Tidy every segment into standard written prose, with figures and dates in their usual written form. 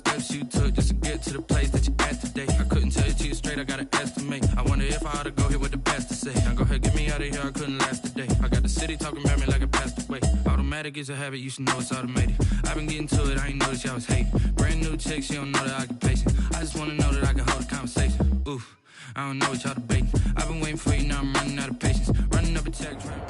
steps you took just to get to the place that you at today. I couldn't tell you to you straight, I gotta estimate. I wonder if I ought to go here with the best to say. Now go ahead, get me out of here, I couldn't last today. I got the city talking about me like I passed away. Automatic is a habit, you should know it's automated. I've been getting to it, I ain't noticed y'all was hating. Brand new chick, she don't know the occupation. I just wanna know that I can hold a conversation. Oof, I don't know what y'all debating. I've been waiting for you, now I'm running out of patience. Running up a check, trying.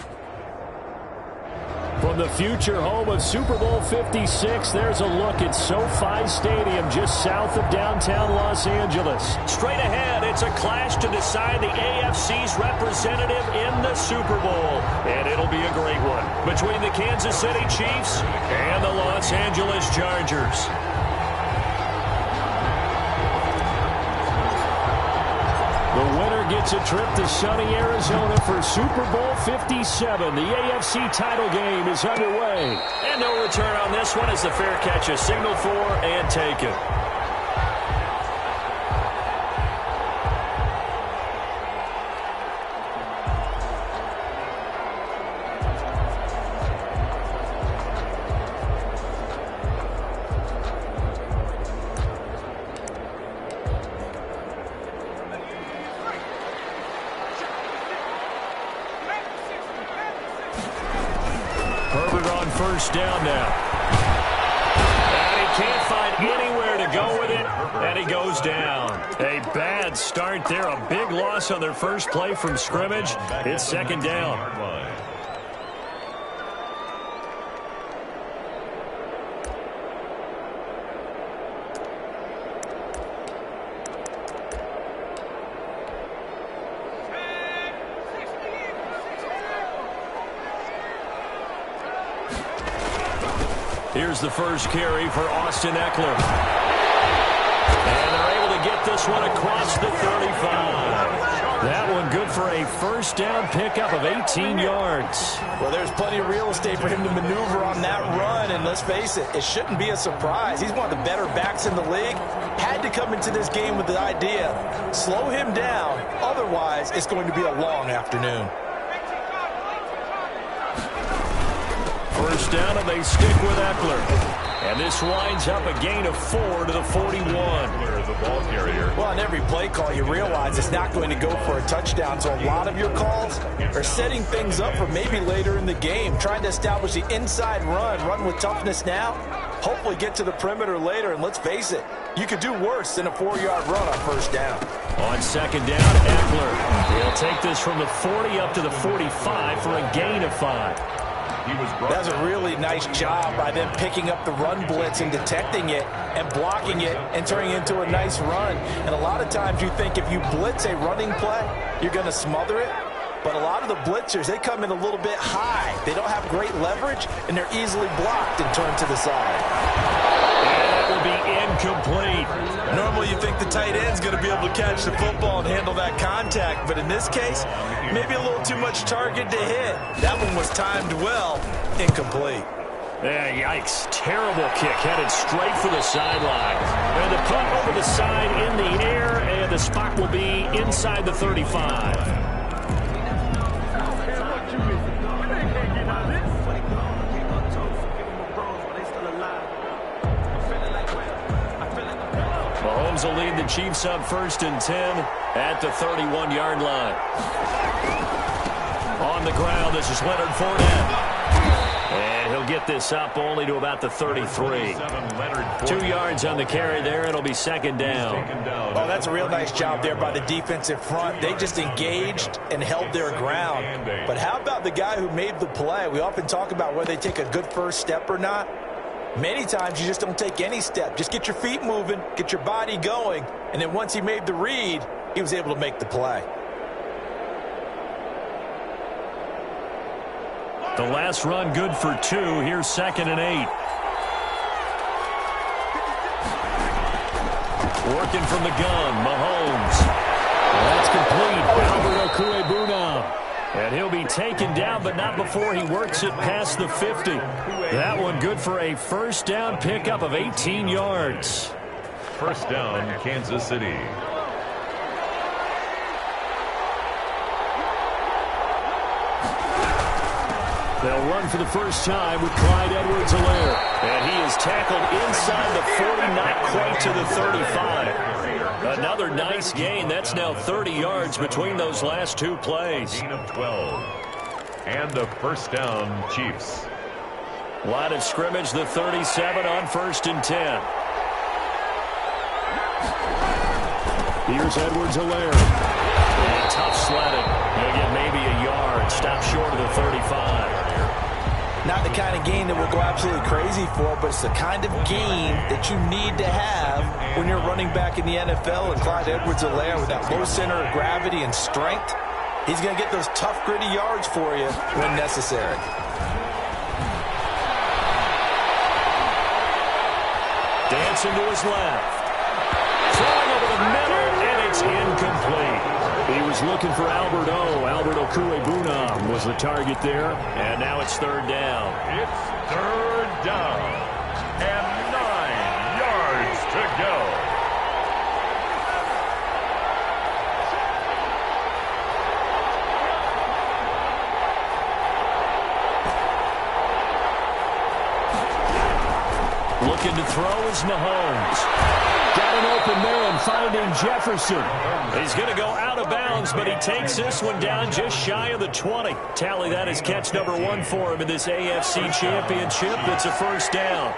From the future home of Super Bowl 56, there's a look at SoFi Stadium just south of downtown Los Angeles. Straight ahead, it's a clash to decide the AFC's representative in the Super Bowl. And it'll be a great one between the Kansas City Chiefs and the Los Angeles Chargers. The winner gets a trip to sunny Arizona for Super Bowl 57. The AFC title game is underway. And no return on this one as the fair catch is signaled for and taken. First down now. And he can't find anywhere to go with it, and he goes down. A bad start there, a big loss on their first play from scrimmage. It's second down. Here's the first carry for Austin Eckler. And they're able to get this one across the 35. That one good for a first down pickup of 18 yards. Well, there's plenty of real estate for him to maneuver on that run. And let's face it, it shouldn't be a surprise. He's one of the better backs in the league. Had to come into this game with the idea, slow him down. Otherwise, it's going to be a long afternoon. First down, and they stick with Eckler. And this winds up a gain of 4 to the 41. The ball carrier. Well, on every play call, you realize it's not going to go for a touchdown. So a lot of your calls are setting things up for maybe later in the game, trying to establish the inside run with toughness now, hopefully get to the perimeter later. And let's face it, you could do worse than a 4-yard run on first down. On second down, Eckler. He'll take this from the 40 up to the 45 for a gain of 5. That's a really nice job by them picking up the run blitz and detecting it and blocking it and turning it into a nice run. And a lot of times you think if you blitz a running play, you're going to smother it. But a lot of the blitzers, they come in a little bit high. They don't have great leverage, and they're easily blocked and turned to the side. And that will be incomplete. Normally you think the tight end's going to be able to catch the football and handle that contact. But in this case, maybe a little too much target to hit. That one was timed well. Incomplete. Yeah, yikes. Terrible kick headed straight for the sideline. And the punt over the side in the air, and the spot will be inside the 35. Mahomes will lead the Chiefs up 1st and 10 at the 31-yard line. On the ground, this is Leonard Fournette. And he'll get this up only to about the 33. 2 yards on the carry there. It'll be second down. Oh, that's a real nice job there by the defensive front. They just engaged and held their ground. But how about the guy who made the play? We often talk about whether they take a good first step or not. Many times you just don't take any step. Just get your feet moving, get your body going, and then once he made the read, he was able to make the play. The last run good for 2. Here's 2nd and 8. Working from the gun, Mahomes. That's complete. Albert Okwuegbunam. And he'll be taken down, but not before he works it past the 50. That one good for a first down pickup of 18 yards. First down, Kansas City. They'll run for the first time with Clyde Edwards-Helaire. And he is tackled inside the 40, not quite to the 35. Another nice gain. That's now 30 yards between those last two plays. Gain of 12. And the first down, Chiefs. Line of scrimmage, the 37 on 1st and 10. Here's Edwards-Helaire. Tough sledding. He'll get maybe a yard. Stop short of the 35. Not the kind of gain that we'll go absolutely crazy for, but it's the kind of gain that you need to have when you're running back in the NFL. And Clyde Edwards-Helaire, with that low center of gravity and strength, he's going to get those tough, gritty yards for you when necessary. Dancing to his left. Throwing over the middle, and it's incomplete. He was looking for Albert O. Albert Okwuegbunam was the target there, and now it's 3rd down. It's 3rd down, and 9 yards to go. Looking to throw is Mahomes. Got an open man, finding Jefferson. He's going to go out of bounds, but he takes this one down just shy of the 20. Tally that as catch number 1 for him in this AFC Championship. It's a first down.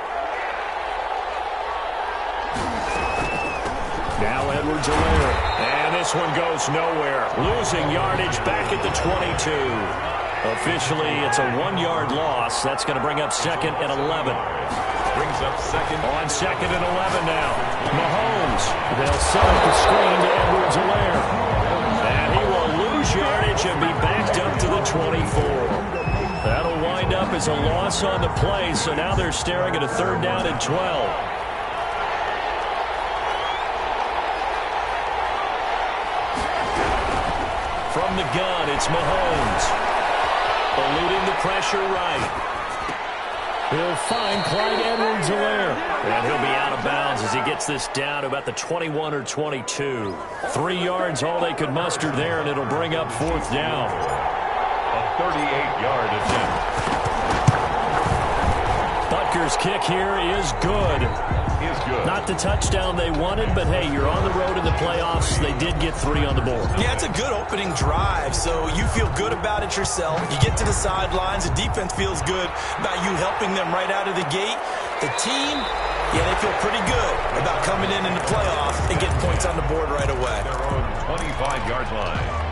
Now Edwards-Helaire. And this one goes nowhere. Losing yardage back at the 22. Officially, it's a 1-yard loss. That's going to bring up 2nd and 11. Brings up 2nd. On 2nd and 11 now. Mahomes. They'll set up the screen to Edwards-Helaire. And he will lose yardage and be backed up to the 24. That'll wind up as a loss on the play, so now they're staring at a 3rd down and 12. From the gun, it's Mahomes. Eluding the pressure right. He'll find Clyde Edwards-Helaire. And he'll be out of bounds as he gets this down to about the 21 or 22. 3 yards, all they could muster there, and it'll bring up 4th down. A 38-yard attempt. Butker's kick here is good. Not the touchdown they wanted, but hey, you're on the road in the playoffs. They did get 3 on the board. Yeah, it's a good opening drive, so you feel good about it yourself. You get to the sidelines. The defense feels good about you helping them right out of the gate. The team, yeah, they feel pretty good about coming in the playoff and getting points on the board right away. Their own 25-yard line.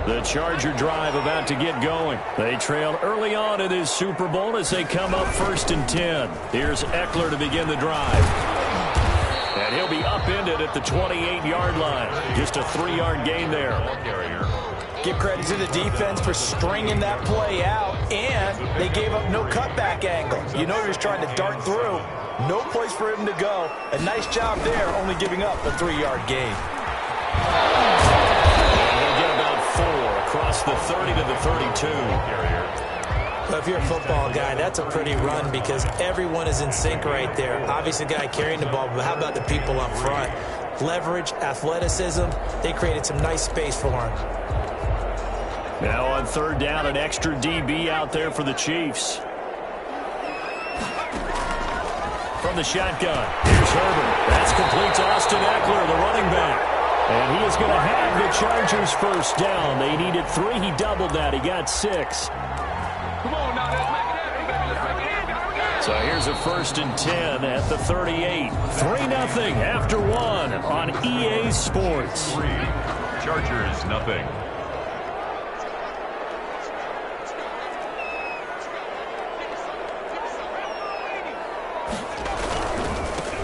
The Charger drive about to get going. They trailed early on in this Super Bowl as they come up 1st and 10. Here's Eckler to begin the drive. And he'll be upended at the 28-yard line. Just a 3-yard gain there. Give credit to the defense for stringing that play out, and they gave up no cutback angle. You know he was trying to dart through. No place for him to go. A nice job there, only giving up a 3-yard gain. Across the 30 to the 32. Well, if you're a football guy, that's a pretty run because everyone is in sync right there. Obviously, the guy carrying the ball, but how about the people up front? Leverage, athleticism, they created some nice space for him. Now on 3rd down, an extra DB out there for the Chiefs. From the shotgun, here's Herbert. That's complete to Austin Eckler, the running back. And he is going to have the Chargers first down. They needed 3. He doubled that. He got 6. Come on now, let's make it happen, baby. Let's make it happen. So here's a 1st and 10 at the 38. 3-0 after 1 on EA Sports. 3. Chargers, nothing.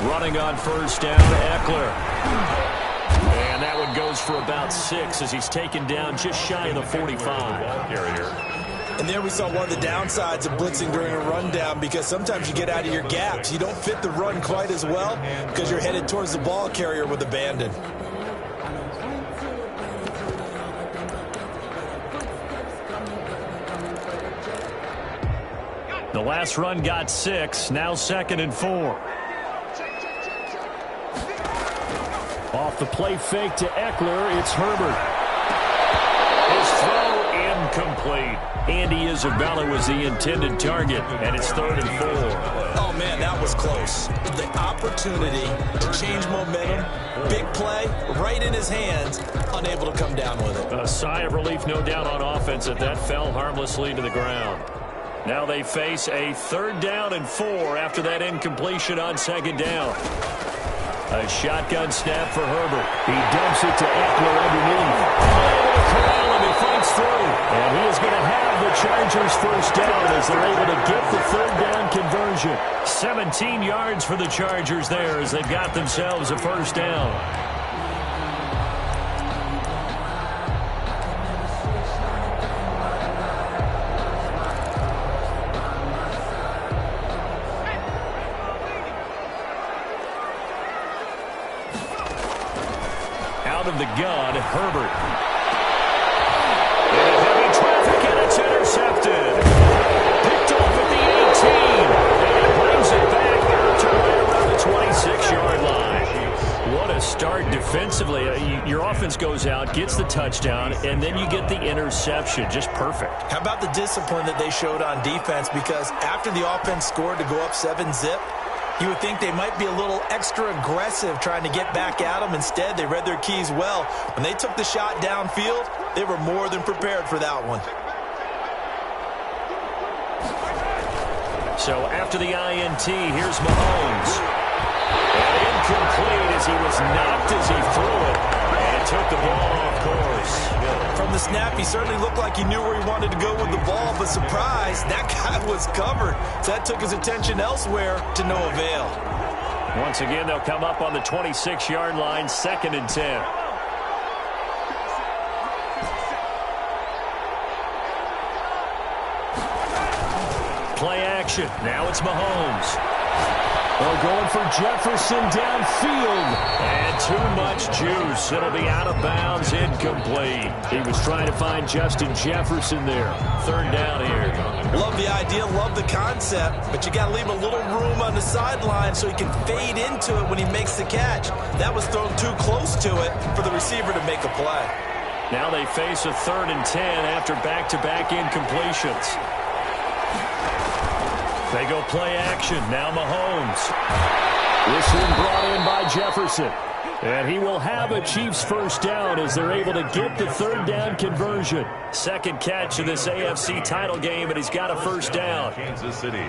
Running on 1st down, Eckler. And that one goes for about 6 as he's taken down just shy of the 45. And there we saw one of the downsides of blitzing during a rundown because sometimes you get out of your gaps. You don't fit the run quite as well because you're headed towards the ball carrier with abandon. The last run got 6. Now 2nd and 4. Off the play fake to Eckler, it's Herbert. His throw incomplete. Andy Isabella was the intended target, and it's 3rd and 4. Oh, man, that was close. The opportunity to change momentum, big play, right in his hands, unable to come down with it. A sigh of relief, no doubt, on offense that fell harmlessly to the ground. Now they face a 3rd down and 4 after that incompletion on 2nd down. A shotgun snap for Herbert. He dumps it to Eckler underneath. Able to corral him. He fights through. And he is going to have the Chargers first down as they're able to get the 3rd down conversion. 17 yards for the Chargers there as they've got themselves a first down. Of the gun, Herbert. In heavy traffic, and it's intercepted. Picked off at the 18. And brings it back to right around the 26-yard line. What a start defensively. Your offense goes out, gets the touchdown, and then you get the interception. Just perfect. How about the discipline that they showed on defense? Because after the offense scored to go up 7-zip, you would think they might be a little extra aggressive trying to get back at them. Instead, they read their keys well. When they took the shot downfield, they were more than prepared for that one. So after the INT, here's Mahomes. And incomplete as he was knocked as he threw it. And it took the ball off course. From the snap, he certainly looked like he knew where he wanted to go with the ball, but surprise, that guy was covered. So that took his attention elsewhere to no avail. Once again, they'll come up on the 26-yard line, 2nd and 10. Play action. Now it's Mahomes. They're going for Jefferson downfield. And too much juice. It'll be out of bounds, incomplete. He was trying to find Justin Jefferson there. 3rd down here. Love the idea, love the concept, but you got to leave a little room on the sideline so he can fade into it when he makes the catch. That was thrown too close to it for the receiver to make a play. Now they face a 3rd and 10 after back-to-back incompletions. They go play action. Now Mahomes. This one brought in by Jefferson. And he will have a Chiefs first down as they're able to get the 3rd down conversion. 2nd catch of this AFC title game, and he's got a first down. Kansas City.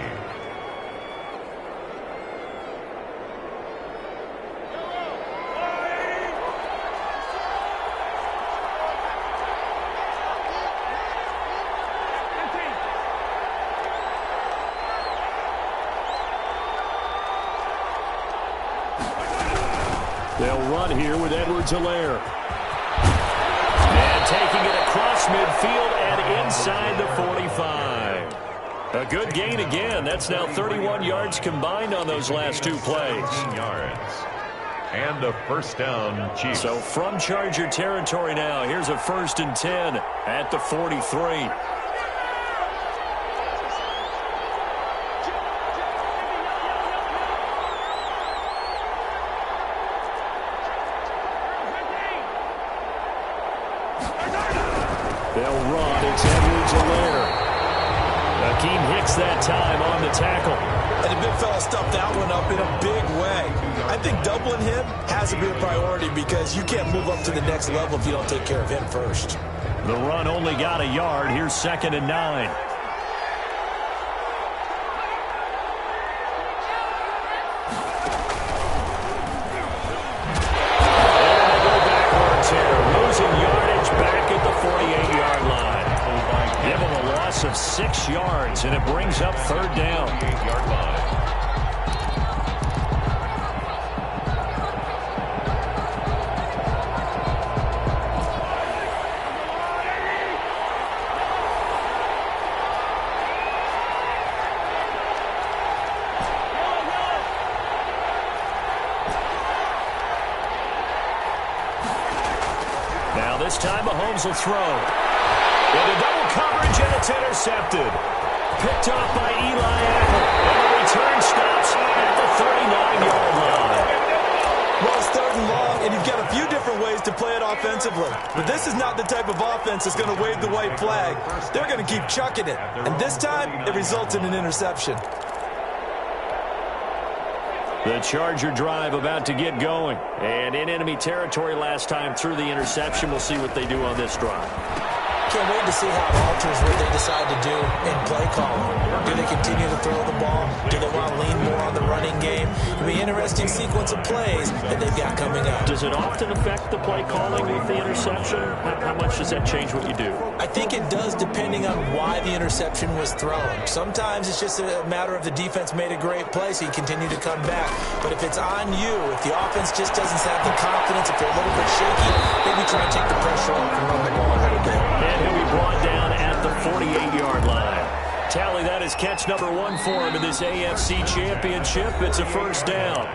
They'll run here with Edwards-Helaire. And taking it across midfield and inside the 45. A good gain again. That's now 31 yards combined on those last 2 plays. 13 yards. And a first down, Chiefs. So from Charger territory now, here's a 1st and 10 at the 43. They'll run. It's Edwards-Helaire. Akeem Hicks that time on the tackle. And the big fella stuffed that one up in a big way. I think doubling him has to be a priority because you can't move up to the next level if you don't take care of him first. The run only got a yard. Here's 2nd and 9. Of 6 yards, and it brings up 3rd down. 8-yard line. Now this time Mahomes will throw. Into double coverage, and it's intercepted. Picked off by Eli Apple. And the return stops at the 39-yard line. Well, it's 3rd and long, and you've got a few different ways to play it offensively. But this is not the type of offense that's going to wave the white flag. They're going to keep chucking it. And this time, it results in an interception. The Charger drive about to get going. And in enemy territory last time through the interception. We'll see what they do on this drive. Can't wait to see how it alters what they decide to do in play calling. Do they continue to throw the ball? Do they want to lean more on the running game? It'll be an interesting sequence of plays that they've got coming up. Does it often affect the play calling with the interception? How much does that change what you do? I think it does, depending on why the interception was thrown. Sometimes it's just a matter of the defense made a great play, so you continue to come back. But if it's on you, if the offense just doesn't have the confidence, if they're a little bit shaky, maybe try and take the pressure off and run the ball a little bit. And he'll be brought down at the 48-yard line. Tally, that is catch number 1 for him in this AFC Championship. It's a first down.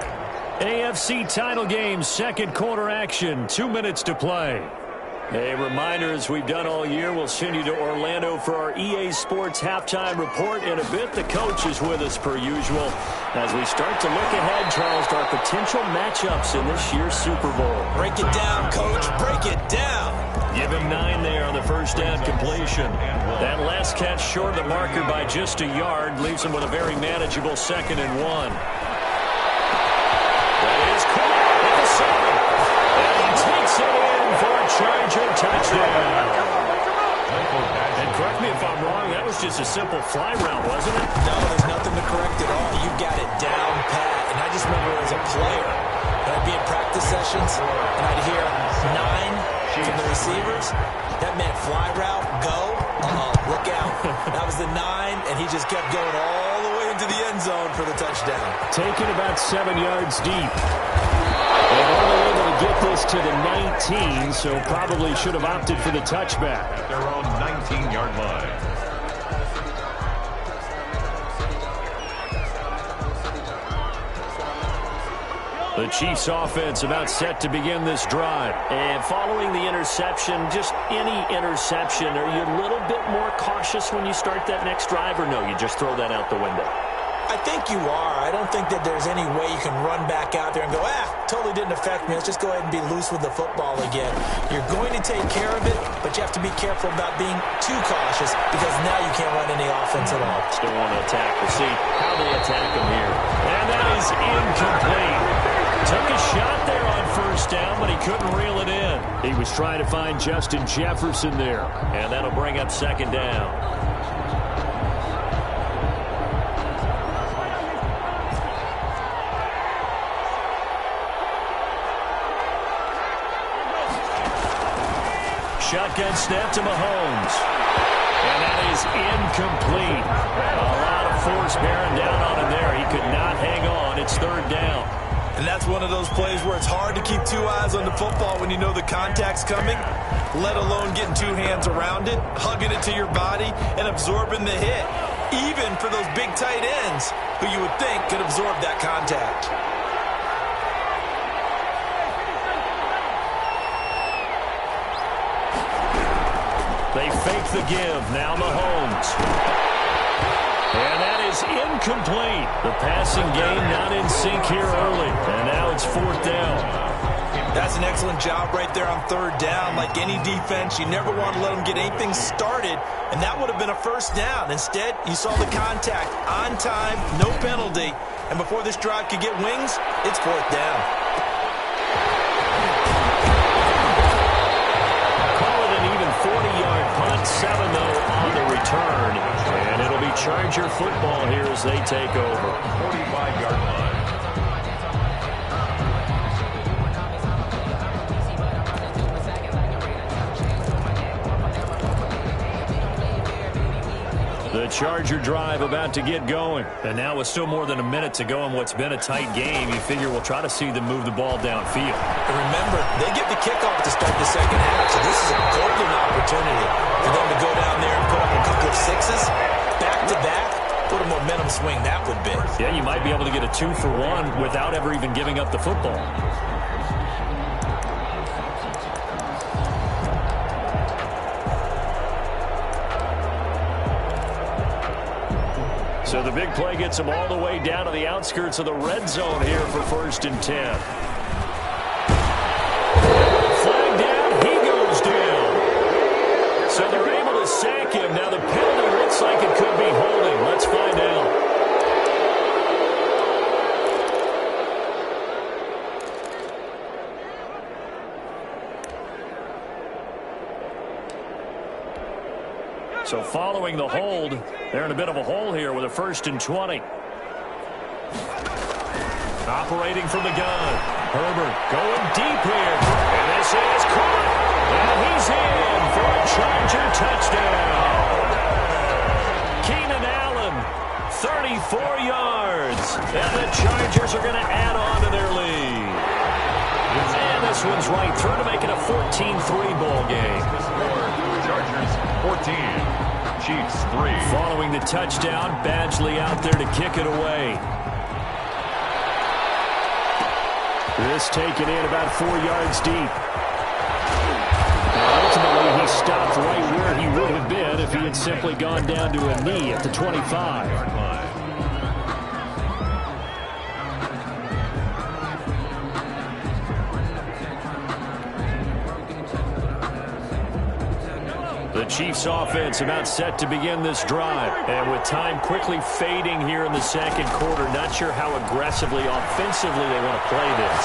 AFC title game, second quarter action, 2 minutes to play. A reminder, as we've done all year, we'll send you to Orlando for our EA Sports halftime report in a bit. The coach is with us per usual as we start to look ahead, Charles, to our potential matchups in this year's Super Bowl. Break it down, Coach. Break it down. Give him 9 there on the first down completion. That last catch short of the marker by just a yard leaves him with a very manageable 2nd and 1. That is caught at the 7. And he takes it in for a Charger touchdown. And correct me if I'm wrong, that was just a simple fly route, wasn't it? No, there's nothing to correct at all. You got it down pat. And I just remember as a player, when I'd be in practice sessions, and I'd hear 9 from the receivers. That meant fly route, go, look out. That was the 9, and he just kept going all the way into the end zone for the touchdown. Taken about 7 yards deep. And only able to get this to the 19, so probably should have opted for the touchback. At their own 19-yard line. The Chiefs offense about set to begin this drive. And following the interception, just any interception, are you a little bit more cautious when you start that next drive, or no, you just throw that out the window? I think you are. I don't think that there's any way you can run back out there and go, totally didn't affect me. Let's just go ahead and be loose with the football again. You're going to take care of it, but you have to be careful about being too cautious because now you can't run any offense at all. Still want to attack. We'll see how they attack him here. And that is incomplete. Took a shot there on first down, but he couldn't reel it in. He was trying to find Justin Jefferson there, and that'll bring up 2nd down. Shotgun snap to Mahomes. And that is incomplete. A lot of force bearing down on him there. He could not hang on. It's 3rd down. And that's one of those plays where it's hard to keep 2 eyes on the football when you know the contact's coming, let alone getting 2 hands around it, hugging it to your body, and absorbing the hit, even for those big tight ends who you would think could absorb that contact. They fake the give. Now Mahomes. And that is incomplete. The passing game not in sync here early. And now it's 4th down. That's an excellent job right there on 3rd down. Like any defense, you never want to let them get anything started, and that would have been a first down. Instead, you saw the contact on time, no penalty, and before this drive could get wings, it's 4th down. Call it an even 40-yard punt, 7 though on the return. And it'll be Charger football here as they take over. 45-yard line. The Charger drive about to get going. And now with still more than a minute to go in what's been a tight game, you figure we'll try to see them move the ball downfield. And remember, they get the kickoff to start the 2nd half, so this is a golden opportunity for them to go down there and put up a couple of 6s, back-to-back. What a momentum swing that would be. Yeah, you might be able to get a 2-for-1 without ever even giving up the football. So the big play gets them all the way down to the outskirts of the red zone here for 1st and 10. So following the hold, they're in a bit of a hole here with a 1st and 20. Operating from the gun. Herbert going deep here. And this is caught. And he's in for a Charger touchdown. Keenan Allen, 34 yards. And the Chargers are going to add on to their lead. And this one's right through to make it a 14-3 ball game. Chargers 14, Chiefs 3. Following the touchdown, Badgley out there to kick it away. This taken in about 4 yards deep. Ultimately, he stopped right where he would have been if he had simply gone down to a knee at the 25. The Chiefs offense about set to begin this drive. And with time quickly fading here in the second quarter, not sure how aggressively, offensively they want to play this.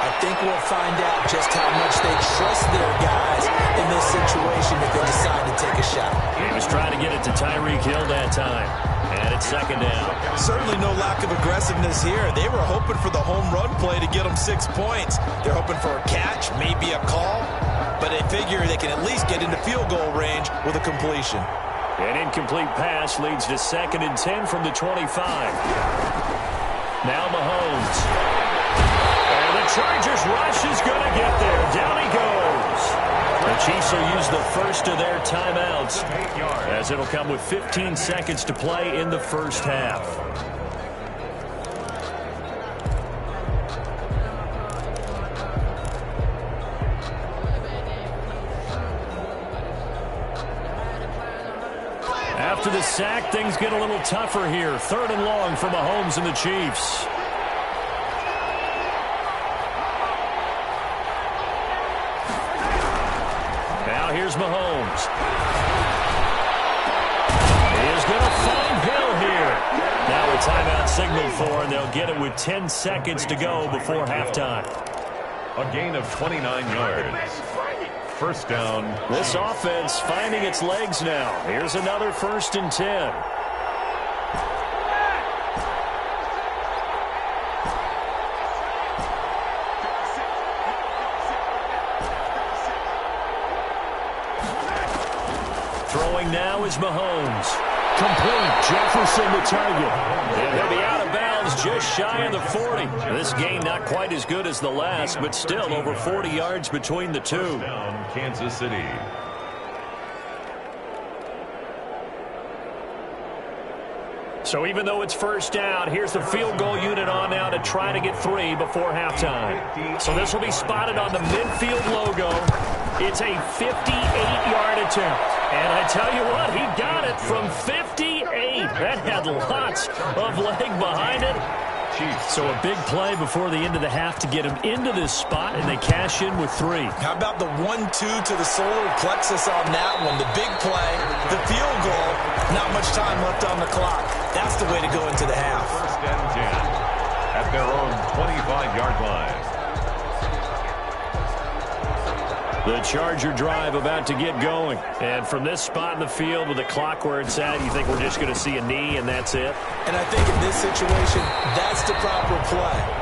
I think we'll find out just how much they trust their guys in this situation if they decide to take a shot. He was trying to get it to Tyreek Hill that time. And it's 2nd down. Certainly no lack of aggressiveness here. They were hoping for the home run play to get them 6 points. They're hoping for a catch, maybe a call. But they figure they can at least get into field goal range with a completion. An incomplete pass leads to 2nd and 10 from the 25. Now Mahomes. And the Chargers rush is going to get there. Down he goes. The Chiefs will use the first of their timeouts as it'll come with 15 seconds to play in the first half. After the sack, things get a little tougher here. 3rd and long for Mahomes and the Chiefs. Now here's Mahomes. He is going to find Hill here. Now a timeout signal for, and they'll get it with 10 seconds to go before halftime. A gain of 29 yards. 1st down. This offense finding its legs now. Here's another 1st and 10. Throwing now is Mahomes. Complete. Jefferson the target. And he'll be out of bounds just shy of the 40. This game not quite as good as the last, but still over 40 yards between the two. Down, Kansas City. So even though it's 1st down, here's the field goal unit on now to try to get 3 before halftime. So this will be spotted on the midfield logo. It's a 58-yard attempt. And I tell you what, he got it from 58. That had lots of leg behind it. So a big play before the end of the half to get him into this spot, and they cash in with 3. How about the 1-2 to the solar plexus on that one? The big play, the field goal, not much time left on the clock. That's the way to go into the half. 1st and 10 at their own 25-yard line. The Charger drive about to get going. And from this spot in the field with the clock where it's at, you think we're just going to see a knee and that's it? And I think in this situation, that's the proper play.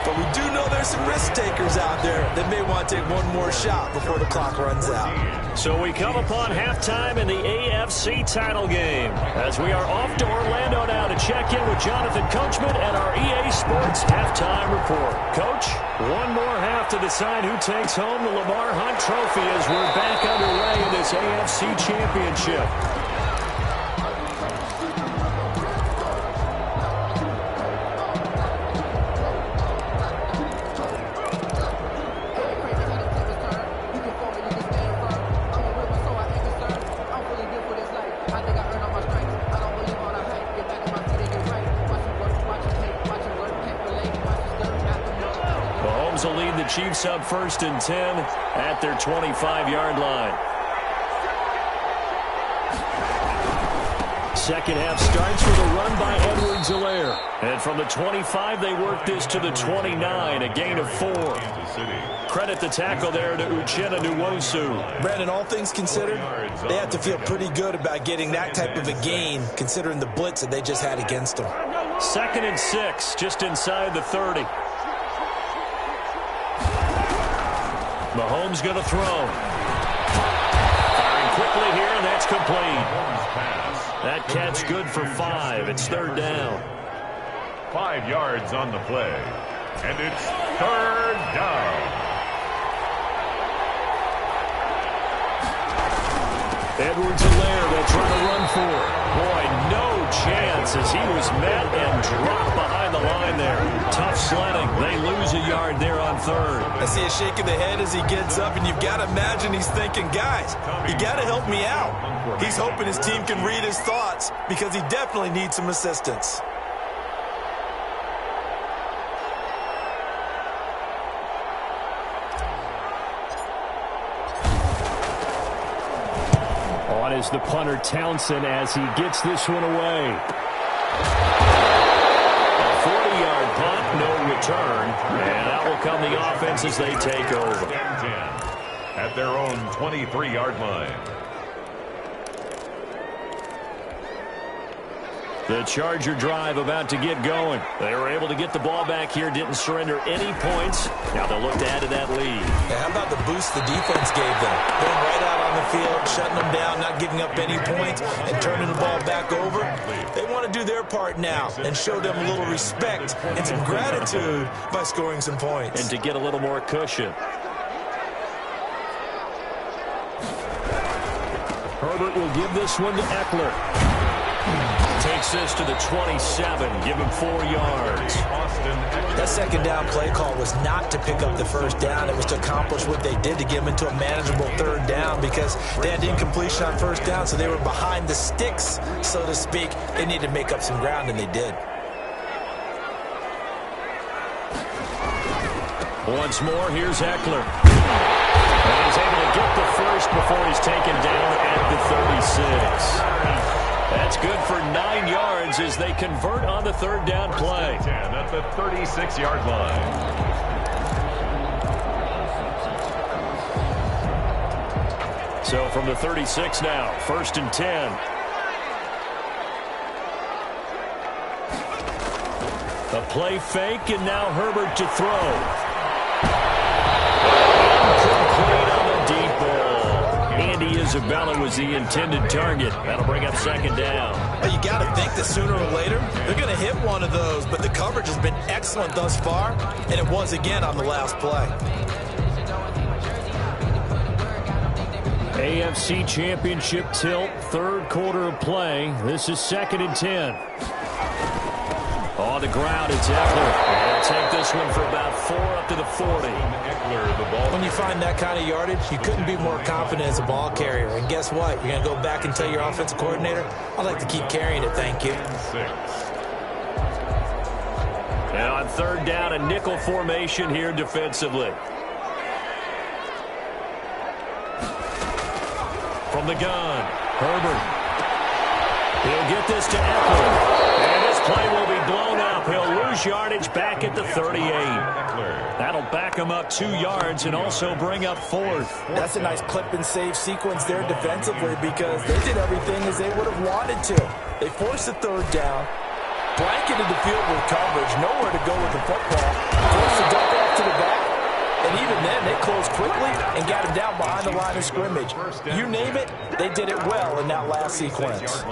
But we do know there's some risk takers out there that may want to take one more shot before the clock runs out. So we come upon halftime in the AFC title game as we are off to Orlando now to check in with Jonathan Coachman and our EA Sports halftime report. Coach, one more half to decide who takes home the Lamar Hunt Trophy as we're back underway in this AFC Championship. Will lead the Chiefs up 1st and 10 at their 25-yard line. second half starts with a run by Edwards-Helaire. And from the 25, they work this to the 29, a gain of 4. Credit the tackle there to Uchenna Nwosu. Brandon, all things considered, they have to feel pretty good about getting that type of a gain, considering the blitz that they just had against them. 2nd and 6, just inside the 30. Mahomes going to throw. Firing quickly here, and that's complete. That catch good for 5. It's 3rd down. 5 yards on the play. And it's 3rd down. Edwards-Helaire, they'll try to run for it. Boy, no chance as he was met and dropped behind the line there. Tough sledding. They lose a yard there on 3rd. I see a shake of the head as he gets up, and you've got to imagine he's thinking, guys, you got to help me out. He's hoping his team can read his thoughts because he definitely needs some assistance. On is the punter Townsend as he gets this one away. A 40-yard punt, no return. And out will come the offense as they take over. At their own 23-yard line. The Charger drive about to get going. They were able to get the ball back here, didn't surrender any points. Now they'll look to add to that lead. Yeah, how about the boost the defense gave them? Going right out on the field, shutting them down, not giving up any points, and turning the ball back over. They want to do their part now and show them a little respect and some gratitude by scoring some points. And to get a little more cushion. Herbert will give this one to Eckler. Takes this to the 27, give him 4 yards. That second down play call was not to pick up the first down. It was to accomplish what they did to get them into a manageable 3rd down because they had incompletion on 1st down, so they were behind the sticks, so to speak. They needed to make up some ground, and they did. Once more, here's Eckler. And he's able to get the first before he's taken down at the 36. That's good for 9 yards as they convert on the 3rd down play. 10 at the 36-yard line. So from the 36 now, 1st and 10. A play fake, and now Herbert to throw. Complete on the deep ball. Andy Isabella was the intended target. That'll bring up 2nd down. Well, you got to think that sooner or later they're going to hit one of those, but the coverage has been excellent thus far, and it was again on the last play. AFC Championship tilt, 3rd quarter of play. This is 2nd and 10. On the ground, it's Eckler. And take this one for about 4 up to the 40. When you find that kind of yardage, you couldn't be more confident as a ball carrier. And guess what? You're going to go back and tell your offensive coordinator, I'd like to keep carrying it, thank you. And on 3rd down, a nickel formation here defensively. From the gun, Herbert. He'll get this to Eckler. And this play will be blown up. He'll lose yardage back at the 38. That'll back him up 2 yards and also bring up 4th. That's a nice clip and save sequence there defensively because they did everything as they would have wanted to. They forced the 3rd down, blanketed the field with coverage, nowhere to go with the football, forced the dump off to the back, and even then they closed quickly and got him down behind the line of scrimmage. You name it, they did it well in that last sequence.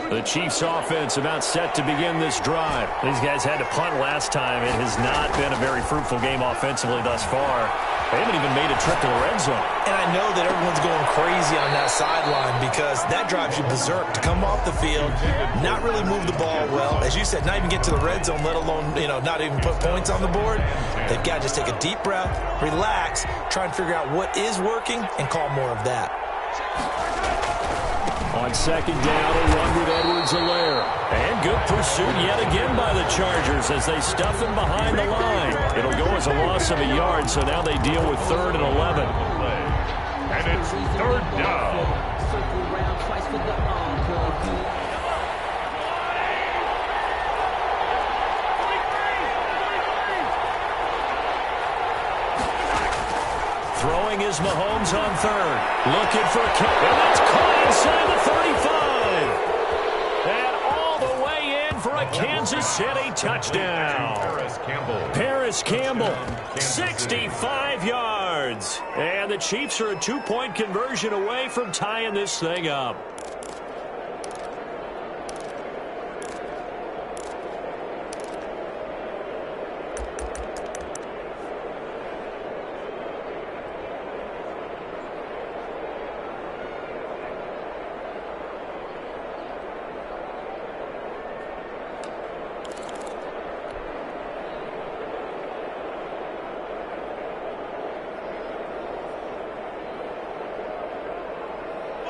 The Chiefs offense about set to begin this drive. These guys had to punt last time. It has not been a very fruitful game offensively thus far. They haven't even made a trip to the red zone. And I know that everyone's going crazy on that sideline because that drives you berserk to come off the field, not really move the ball well. As you said, not even get to the red zone, let alone, not even put points on the board. They've got to just take a deep breath, relax, try and figure out what is working, and call more of that. On 2nd down, a run with Edwards-Helaire. And good Pursued yet again by the Chargers as they stuff him behind the line. It'll go as a loss of a yard, so now they deal with 3rd and 11. And it's 3rd down. Throwing is Mahomes on 3rd. Looking for a kick. And that's caught inside the 35. And all the way in for a Kansas City touchdown. Paris Campbell, 65 yards. And the Chiefs are a 2-point conversion away from tying this thing up.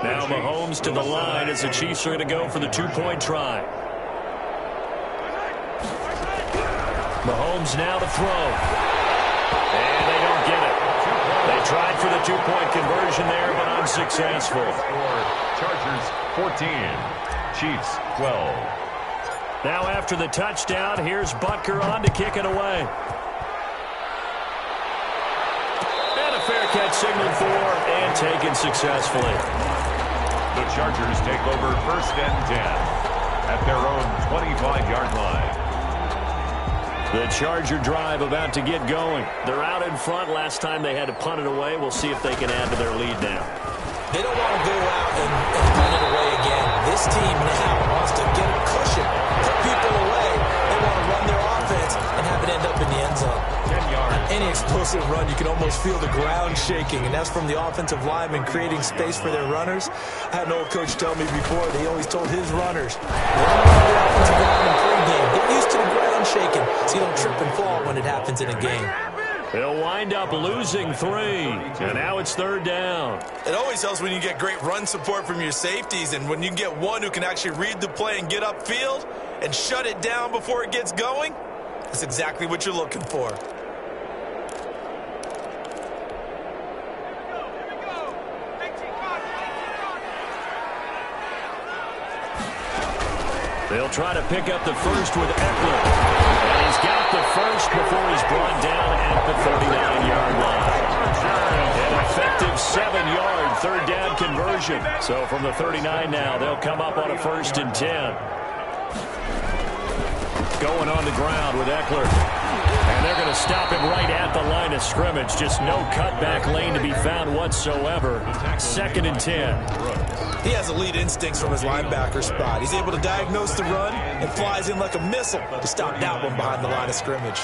Now Mahomes to the line as the Chiefs are going to go for the 2-point try. Mahomes now to throw. And they don't get it. They tried for the 2-point conversion there, but unsuccessful. Chargers 14, Chiefs 12. Now after the touchdown, here's Butker on to kick it away. And a fair catch signaled for and taken successfully. The Chargers take over 1st and 10 at their own 25-yard line. The Charger drive about to get going. They're out in front. Last time they had to punt it away. We'll see if they can add to their lead now. They don't want to go out and punt it away again. This team now wants to get a cushion, put people away. They want to run their offense and have it end up in the end zone. 10 yards. Any explosive run, you can almost feel the ground shaking, and that's from the offensive linemen creating space for their runners. I had an old coach tell me before, they always told his runners, run the offensive lineman pregame. Get used to the ground shaking so you don't trip and fall when it happens in a game. They'll wind up losing 3, and now it's 3rd down. It always helps when you get great run support from your safeties, and when you get one who can actually read the play and get upfield and shut it down before it gets going, that's exactly what you're looking for. They'll try to pick up the first with Eckler. And he's got the first before he's brought down at the 39-yard line. An effective 7-yard 3rd down conversion. So from the 39 now, they'll come up on a 1st and 10. Going on the ground with Eckler. And they're going to stop him right at the line of scrimmage. Just no cutback lane to be found whatsoever. 2nd and 10. He has elite instincts from his linebacker spot. He's able to diagnose the run and flies in like a missile to stop that one behind the line of scrimmage.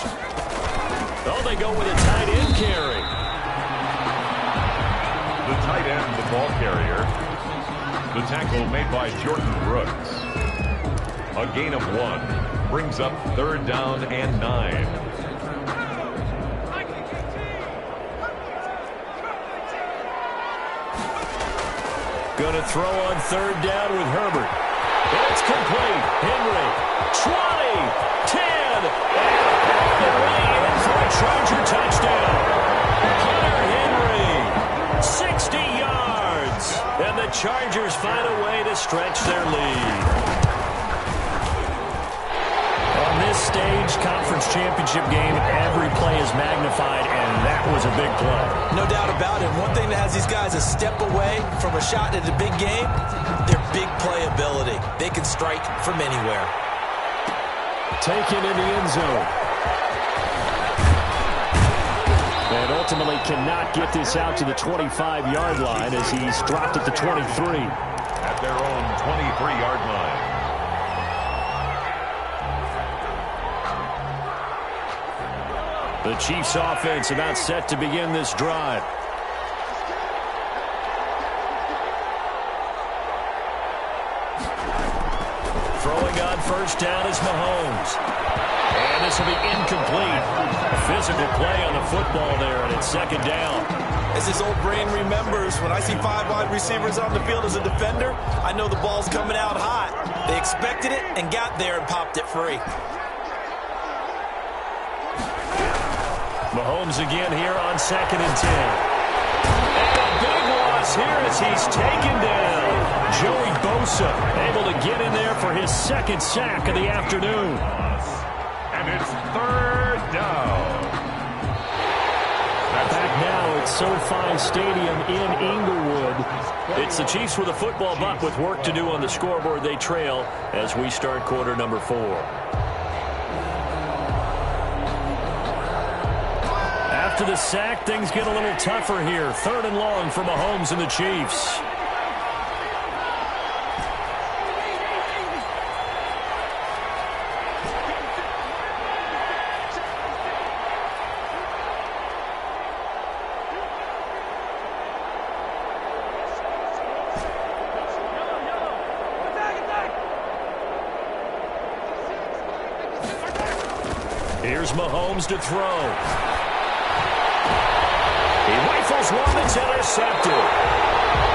Oh, they go with a tight end carry. The tight end, the ball carrier. The tackle made by Jordan Brooks. A gain of 1 brings up 3rd down and 9. Going to throw on 3rd down with Herbert. It's complete. Henry, 20, 10, and way in for a Charger touchdown. Hunter Henry, 60 yards. And the Chargers find a way to stretch their lead. On this stage, conference championship game, every play is magnified, and that was a big play. No doubt about it. One thing that has these guys a step away from a shot at a big game, their big playability. They can strike from anywhere. Taken in the end zone. And ultimately cannot get this out to the 25-yard line as he's dropped at the 23. At their own 23-yard line. The Chiefs offense about set to begin this drive. Throwing on first down is Mahomes. And this will be incomplete. A physical play on the football there, and it's second down. As his old brain remembers, when I see 5 wide receivers on the field as a defender, I know the ball's coming out hot. They expected it and got there and popped it free. Mahomes again here on 2nd and 10. And a big loss here as he's taken down. Joey Bosa able to get in there for his 2nd sack of the afternoon. And it's 3rd down. Back now at SoFi Stadium in Inglewood. It's the Chiefs with a football, but with work to do on the scoreboard. They trail as we start quarter number 4. After the sack, things get a little tougher here. 3rd and long for Mahomes and the Chiefs. Here's Mahomes to throw. He rifles one that's intercepted.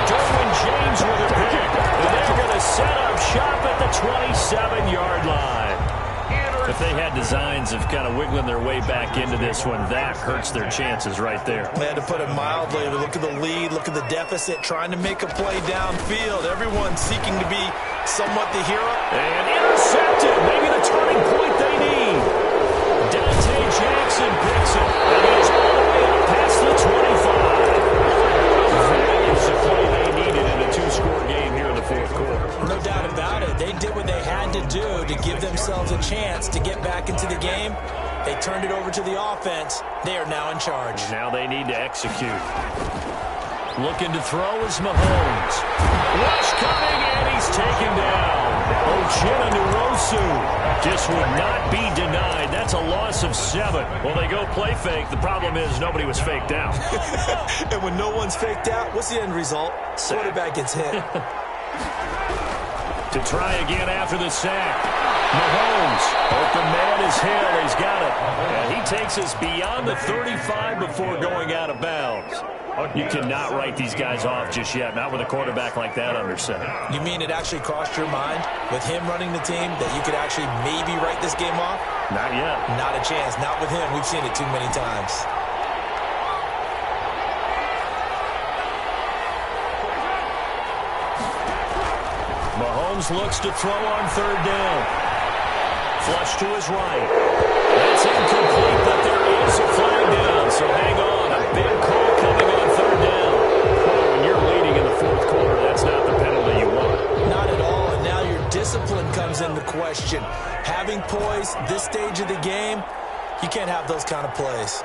Derwin James with a pick. And they're going to set up shop at the 27-yard line. If they had designs of kind of wiggling their way back into this one, that hurts their chances right there. They had to put it mildly. Look at the lead, look at the deficit, trying to make a play downfield. Everyone seeking to be somewhat the hero. And intercepted. Maybe the turning point they need. Dante Jackson picks it. And he's all the way up past the 25. That is the play they needed in a 2-score game here in the 4th quarter. No doubt about it. They did what they had to do to give themselves a chance to get back into the game. They turned it over to the offense. They are now in charge. Now they need to execute. Looking to throw is Mahomes. Rush coming, and he's taken down. Uchenna-Nwosu just would not be denied. That's a loss of 7. Well, they go play fake. The problem is nobody was faked out. And when no one's faked out, what's the end result? Quarterback gets hit. To try again after the sack. Mahomes, open man is Hill. He's got it. And he takes us beyond the 35 before going out of bounds. You cannot write these guys off just yet, not with a quarterback like that under center. You mean it actually crossed your mind with him running the team that you could actually maybe write this game off? Not yet. Not a chance. Not with him. We've seen it too many times. Mahomes looks to throw on 3rd down. Flush to his right. That's incomplete, but there is a flag down, so hang on. A big call coming on 3rd down. Well, when you're leading in the 4th quarter, that's not the penalty you want. Not at all, and now your discipline comes into question. Having poise this stage of the game, you can't have those kind of plays.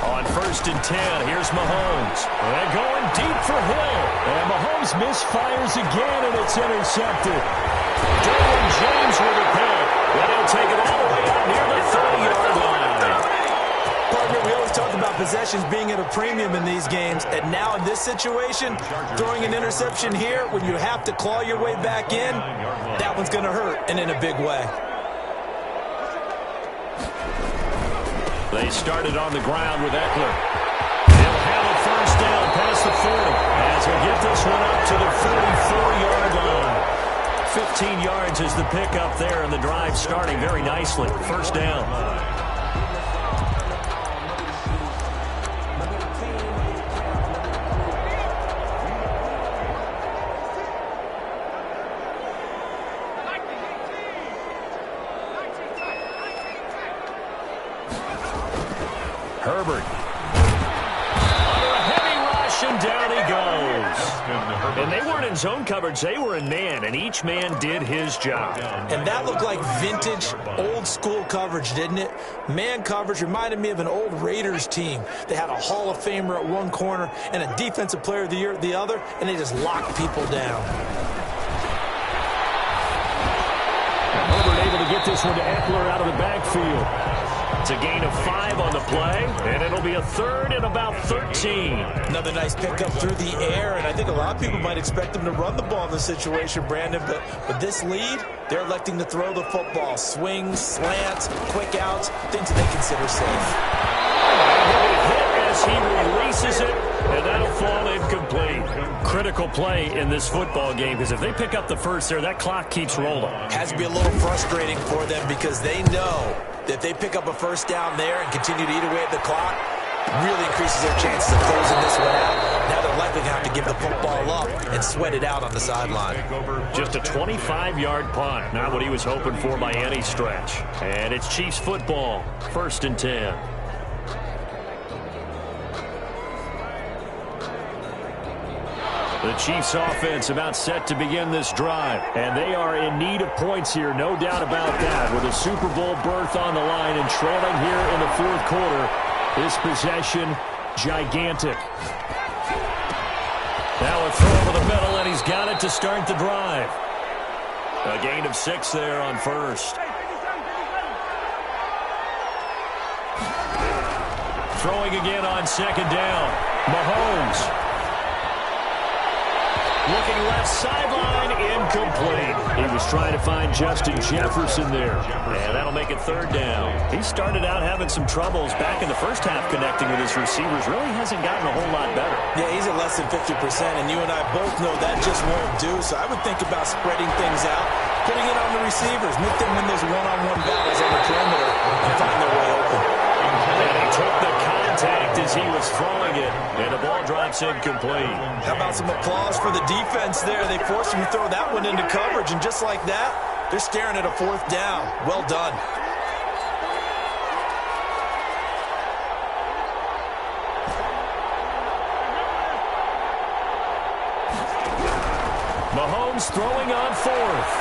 On 1st and 10, here's Mahomes. And going deep for Hill. And Mahomes misfires again, and it's intercepted. Derwin James with a pick. And he'll take it all the way out near the 30-yard line. Partner, we always talk about possessions being at a premium in these games. And now in this situation, throwing an interception here when you have to claw your way back in, that one's going to hurt, and in a big way. They started on the ground with Eckler. He'll have a first down past the 40 as he'll get this one up to the 44-yard line. 15 yards is the pickup there, and the drive starting very nicely. First down. Herbert. Under a heavy rush, and down he goes. And they weren't in zone coverage. They were in man, and each man did his job. And that looked like vintage, old-school coverage, didn't it? Man coverage reminded me of an old Raiders team. They had a Hall of Famer at one corner and a Defensive Player of the Year at the other, and they just locked people down. Herbert able to get this one to Eckler out of the backfield. It's a gain of 5 on the play, and it'll be a third and about 13. Another nice pickup through the air, and I think a lot of people might expect them to run the ball in this situation, Brandon, but with this lead, they're electing to throw the football. Swings, slants, quick outs, things that they consider safe. Hit as he releases it, and that'll fall incomplete. Critical play in this football game, because if they pick up the first there, that clock keeps rolling. Has to be a little frustrating for them because they know that if they pick up a first down there and continue to eat away at the clock, really increases their chances of closing this one out. Now they're likely going to have to give the football up and sweat it out on the sideline. Just a 25-yard punt, not what he was hoping for by any stretch. And it's Chiefs football, 1st and 10. The Chiefs offense about set to begin this drive, and they are in need of points here, no doubt about that, with a Super Bowl berth on the line and trailing here in the 4th quarter. This possession, gigantic. Now a throw over the middle, and he's got it to start the drive. A gain of 6 there on 1st. Throwing again on 2nd down. Mahomes. Looking left sideline, incomplete. He was trying to find Justin Jefferson there. And that'll make it 3rd down. He started out having some troubles back in the first half connecting with his receivers. Really hasn't gotten a whole lot better. Yeah, he's at less than 50%, and you and I both know that just won't do. So I would think about spreading things out, putting it on the receivers, make them win those one-on-one battles on the perimeter and find their way open. And he took the contact as he was throwing it, and the ball drops incomplete. How about some applause for the defense there? They forced him to throw that one into coverage, and just like that, they're staring at a 4th down. Well done. Mahomes throwing on 4th.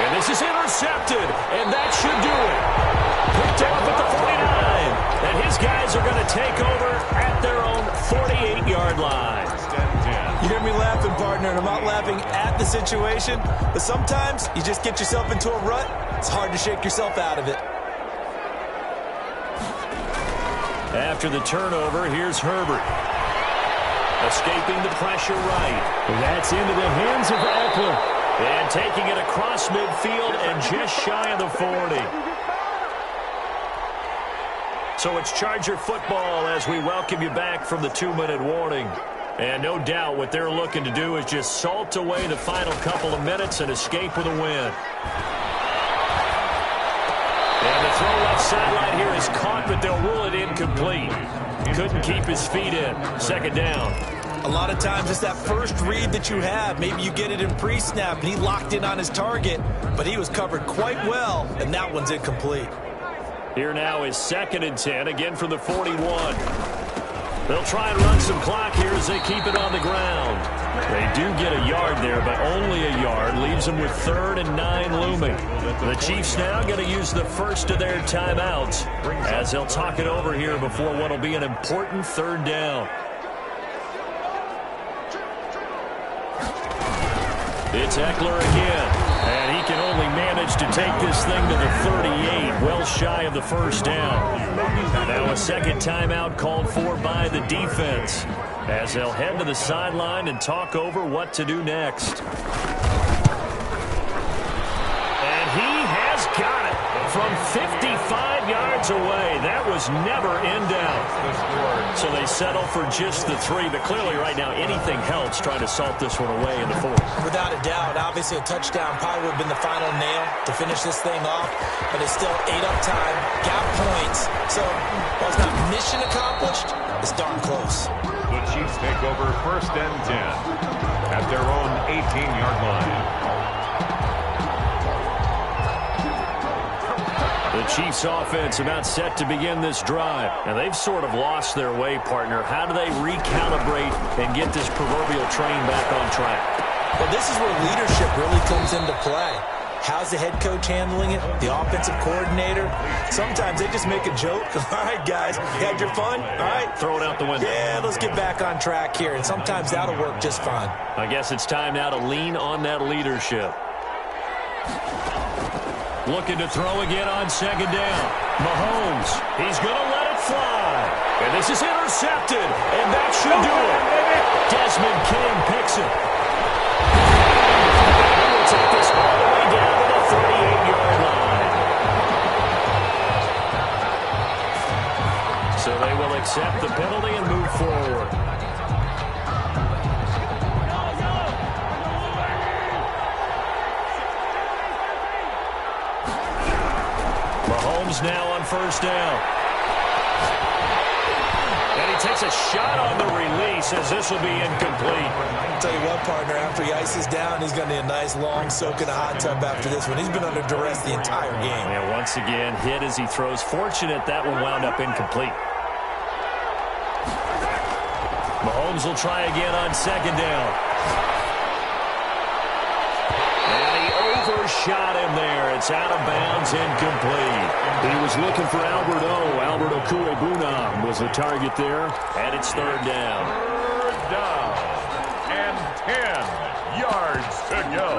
And this is intercepted, and that should do it. Picked off at the 49, and his guys are going to take over at their own 48-yard line. You hear me laughing, partner, and I'm not laughing at the situation, but sometimes you just get yourself into a rut. It's hard to shake yourself out of it. After the turnover, here's Herbert. Escaping the pressure right. And that's into the hands of Eckler. And taking it across midfield and just shy of the 40. So it's Charger football as we welcome you back from the 2-minute warning. And no doubt what they're looking to do is just salt away the final couple of minutes and escape with a win. And the throw left sideline here is caught, but they'll rule it incomplete. Couldn't keep his feet in. 2nd down. A lot of times it's that first read that you have. Maybe you get it in pre-snap, and he locked in on his target, but he was covered quite well, and that one's incomplete. Here now is 2nd and 10, again from the 41. They'll try and run some clock here as they keep it on the ground. They do get a yard there, but only a yard. Leaves them with 3rd and 9 looming. The Chiefs now going to use the first of their timeouts as they'll talk it over here before what will be an important 3rd down. It's Eckler again, and he can only manage to take this thing to the 38, well shy of the 1st down. Now a 2nd timeout called for by the defense as they'll head to the sideline and talk over what to do next. And he has got it from 55 yards away. That was never in doubt. So they settle for just the 3, but clearly right now anything helps trying to salt this one away in the 4th. Without a doubt, obviously a touchdown probably would have been the final nail to finish this thing off, but it's still ate up time, got points. So while it's not mission accomplished, it's darn close. The Chiefs take over 1st and 10 at their own 18-yard line. The Chiefs offense about set to begin this drive. And they've sort of lost their way, partner. How do they recalibrate and get this proverbial train back on track? Well, this is where leadership really comes into play. How's the head coach handling it? The offensive coordinator? Sometimes they just make a joke. All right, guys, you had your fun? All right. Throw it out the window. Yeah, let's get back on track here. And sometimes that'll work just fine. I guess it's time now to lean on that leadership. Looking to throw again on second down. Mahomes, he's going to let it fly. And this is intercepted, and that should do it. Desmond King picks it. He will take this all the way down to the 38-yard line. So they will accept the penalty and move forward. Mahomes now on first down. And he takes a shot on the release as this will be incomplete. I'll tell you what, partner, after he ices down, he's going to need a nice long soak in a hot tub after this one. He's been under duress the entire game. And once again, hit as he throws. Fortunate that one wound up incomplete. Mahomes will try again on second down. Overshot him there. It's out of bounds, incomplete. He was looking for Albert Okuegbunam was the target there. And it's third down. Third down and 10 yards to go.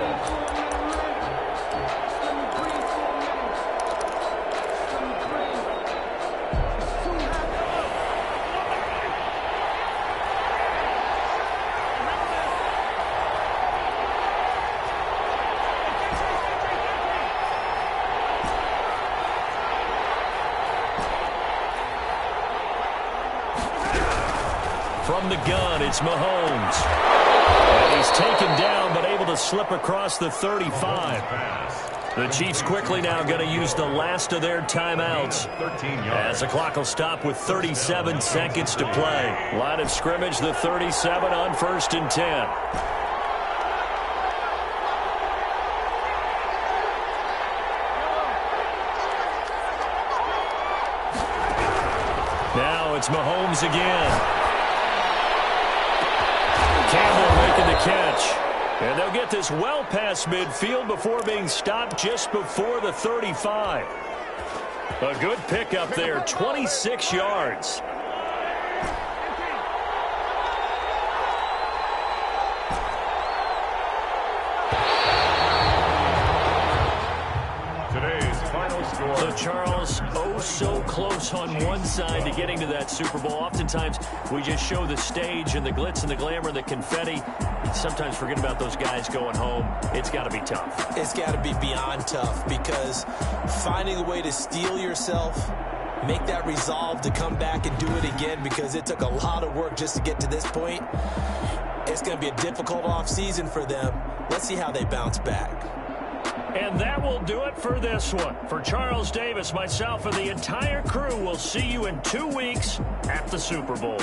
From the gun, it's Mahomes. And he's taken down, but able to slip across the 35. The Chiefs quickly now going to use the last of their timeouts, as the clock will stop with 37 seconds to play. Line of scrimmage, the 37 on 1st and 10. Now it's Mahomes again. Campbell making the catch. And they'll get this well past midfield before being stopped just before the 35. A good pickup there, 26 yards. Today's final score. So Charles, oh so close on one side to getting to that Super Bowl. Oftentimes we just show the stage and the glitz and the glamour and the confetti. Sometimes forget about those guys going home. It's got to be tough. It's got to be beyond tough, because finding a way to steel yourself, make that resolve to come back and do it again, because it took a lot of work just to get to this point. It's going to be a difficult offseason for them. Let's see how they bounce back. And that will do it for this one. For Charles Davis, myself, and the entire crew, we'll see you in 2 weeks at the Super Bowl.